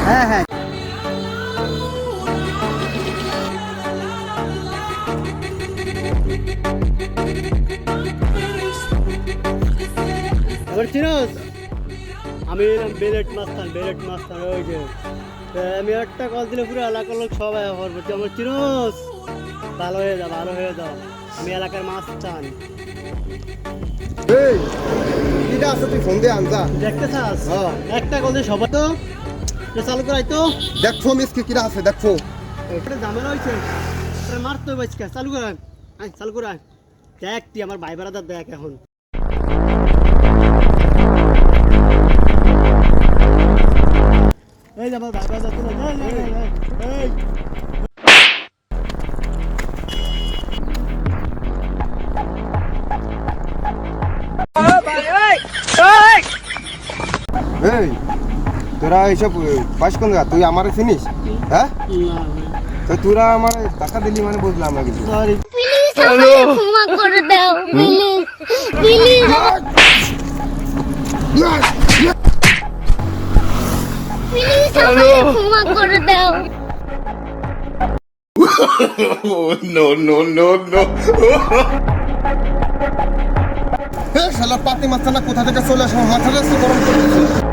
হ্যাঁ হ্যাঁ এবার চিনোস আমি এলাম বেলেট মাস্তান ওই যে তা আমি একটা কল দিলে পুরো এলাকার লোক সবাই অফার করছে আমার চিনোস ভালো হয়ে যাও আমি এলাকার মাস্তান এই কিটা আছে তুই ফোন দিয়ে আনজা দেখতে চাস হ্যাঁ। একটা কল দিয়ে সবাই তো তো চালু করাই তো দেখো মিস কি কিরা আছে দেখো এটা ঝামেলা হয়েছে মারতে হবে আজকে চালু করান চালু করান দেখ তুই আমার ভাই বেড়াদার দেখ এখন এই যে আমার ভাই বেড়াদার এই এই তোরা এইসব পাস কোন জায়গা তুই আমারে চিনিস হ্যাঁ তো তোরা আমার টাকা দিলি মানে বুঝলাম না কিছু সরি প্লিজ আমাকে ক্ষমা করে দাও প্লিজ প্লিজ প্লিজ আমাকে ক্ষমা করে দাও শালা পাতি মাস্তানা কোথা থেকে চলে আসে আমার মাথাটা গরম করে দিয়েছে